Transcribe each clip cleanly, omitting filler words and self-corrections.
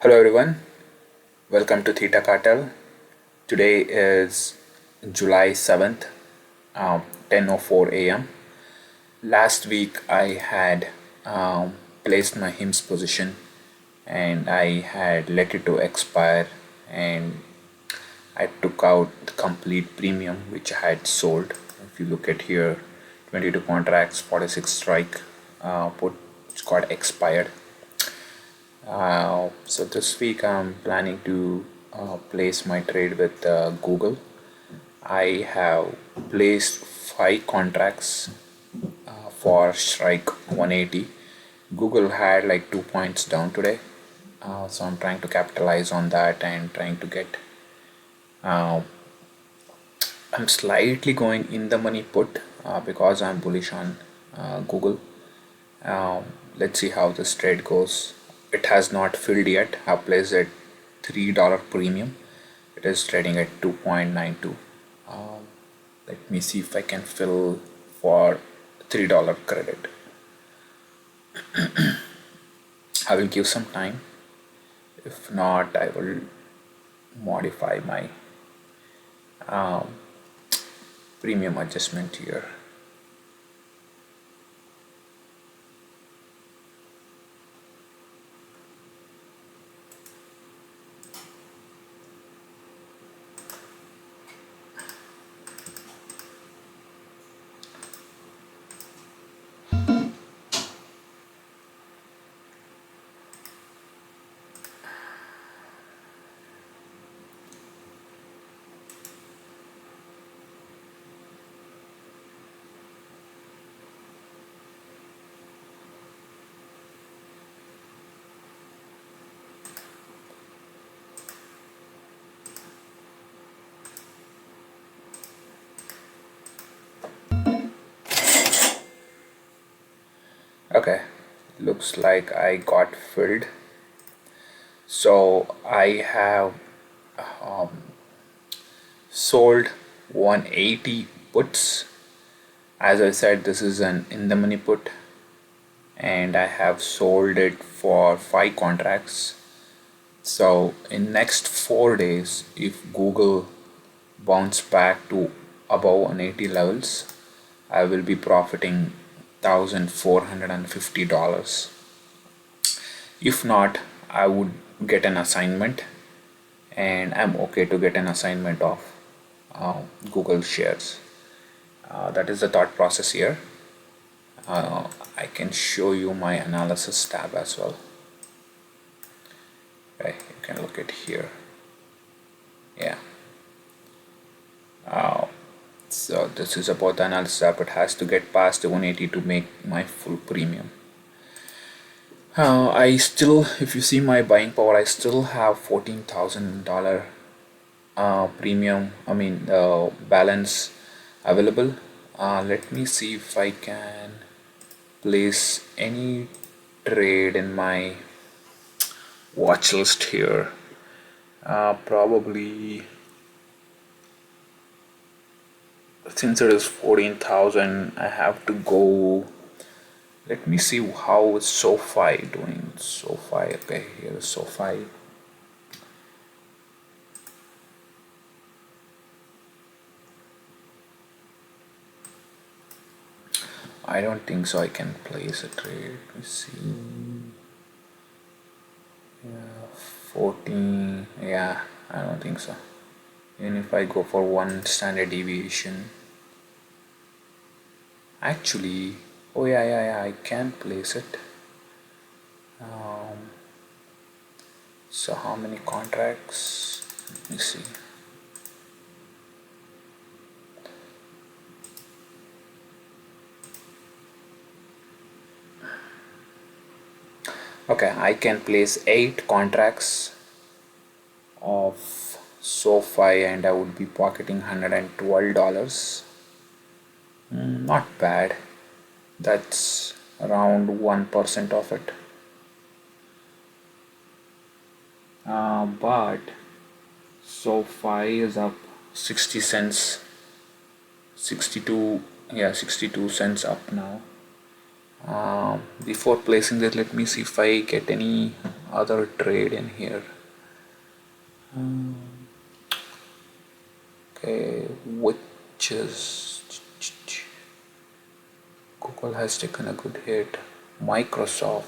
Hello everyone, welcome to Theta Cartel. Today is July 7th, 10:04 a.m. Last week I had placed my HIMS position and I had let it to expire, and I took out the complete premium which I had sold. If you look at here, 22 contracts, 46 strike, put, it's got expired. So this week I'm planning to place my trade with Google. I have placed 5 contracts for strike 180. Google had like 2 points down today, so I'm trying to capitalize on that and trying to get. I'm slightly going in the money put because I'm bullish on Google. Let's see how this trade goes. It has not filled yet. I've placed it $3 premium. It is trading at 2.92. Let me see if I can fill for $3 credit. I will give some time. If not, I will modify my premium adjustment here. Okay, looks like I got filled. So I have sold 180 puts. As I said, this is an in the money put, and I have sold it for 5 contracts. So in next 4 days, if Google bounce back to above 180 levels, I will be profiting $1,450. If not, I would get an assignment, and I'm okay to get an assignment of Google shares. That is the thought process here. I can show you my analysis tab as well. Okay, you can look at here. Yeah. So this is about the analysis tab. It has to get past the 180 to make my full premium. I still, if you see my buying power, I still have $14,000 premium, balance available. Let me see if I can place any trade in my watch list here. Probably, since it is 14,000, I have to go. Let me see how is SoFi doing. SoFi, okay, here is SoFi. I don't think so I can place a trade. Let me see. Yeah, 14. Yeah, I don't think so. Even if I go for one standard deviation. Actually, oh yeah, I can place it. So how many contracts? Let me see. Okay, I can place 8 contracts of SoFi and I would be pocketing $112. Not bad. That's around 1% of it. But SoFi is up 60 cents, 62 cents up now. Before placing that, let me see if I get any other trade in here. Okay, which is Google has taken a good hit. Microsoft.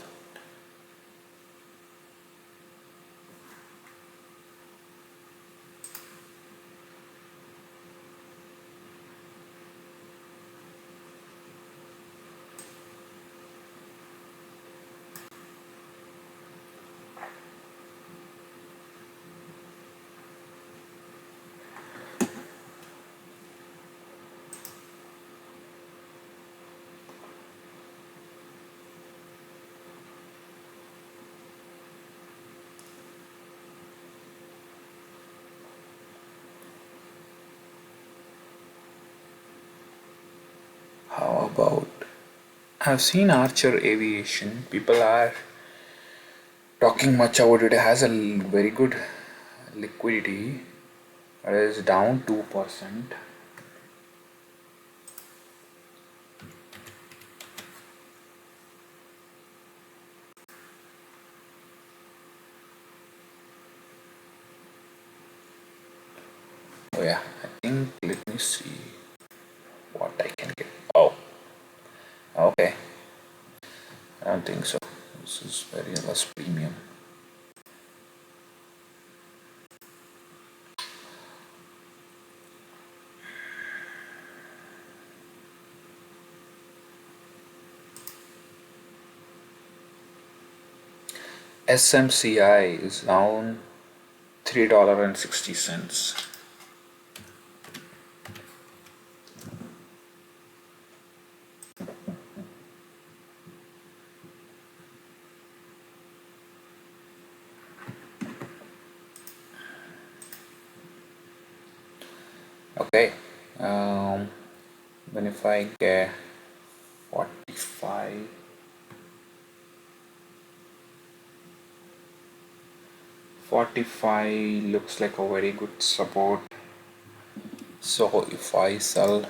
How about, I've seen Archer Aviation. People are talking much about it. It has a very good liquidity. It is down 2%. Oh yeah, I think, let me see what I can get. Oh, okay. I don't think so. This is very less premium. SMCI is down $3.60. Okay, then if I get 45, 45 looks like a very good support. So if I sell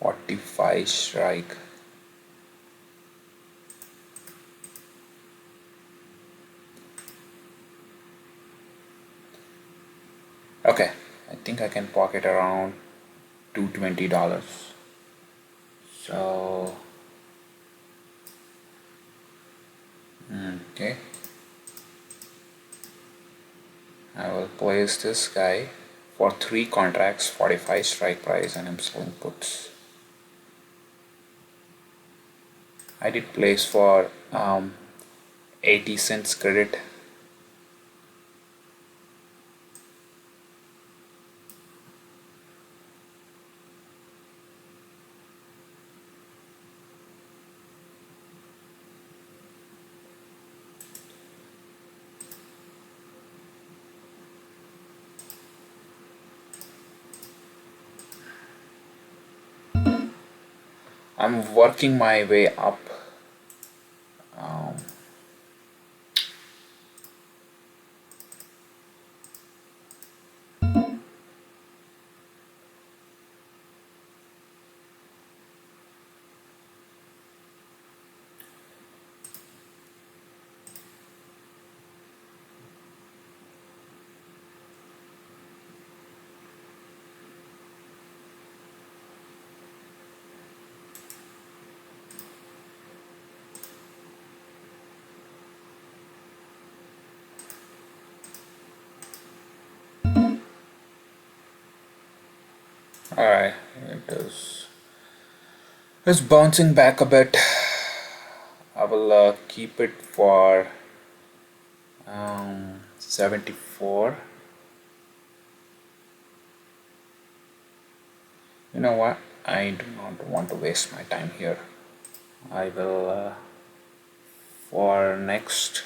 45 strike, okay, I think I can pocket around $220. So okay, I will place this guy for 3 contracts, 45 strike price, and I'm selling puts. I did place for 80 cents credit. I'm working my way up. Alright, it is. It's bouncing back a bit. I will keep it for 74. You know what? I do not want to waste my time here. I will for next,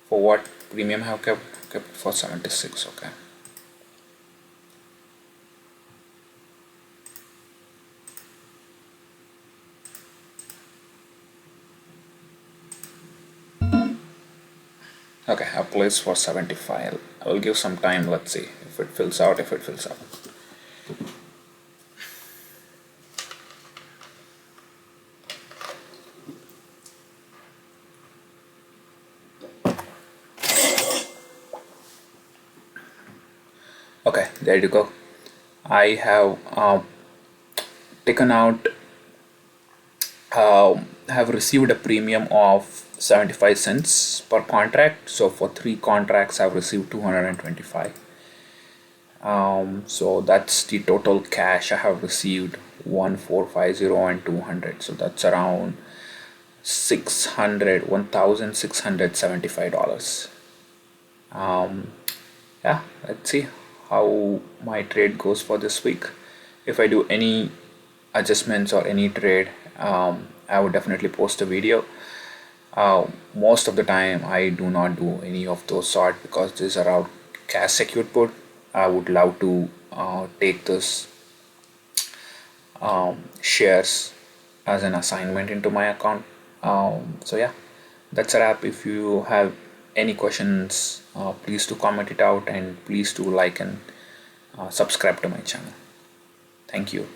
for what premium have kept for 76. Okay. Okay, I place for 75. I will give some time. Let's see if it fills out. If it fills out. Okay, there you go. I have taken out have received a premium of 75 cents per contract. So for 3 contracts I've received 225. So that's the total cash I have received, 1450 and 200. So that's around 1675 dollars. Yeah, let's see how my trade goes for this week. If I do any adjustments or any trade, I would definitely post a video. Most of the time I do not do any of those sort because these are our cash secured put. I would love to take this shares as an assignment into my account. So yeah, that's a wrap. If you have any questions, please do comment it out, and please do like and subscribe to my channel. Thank you.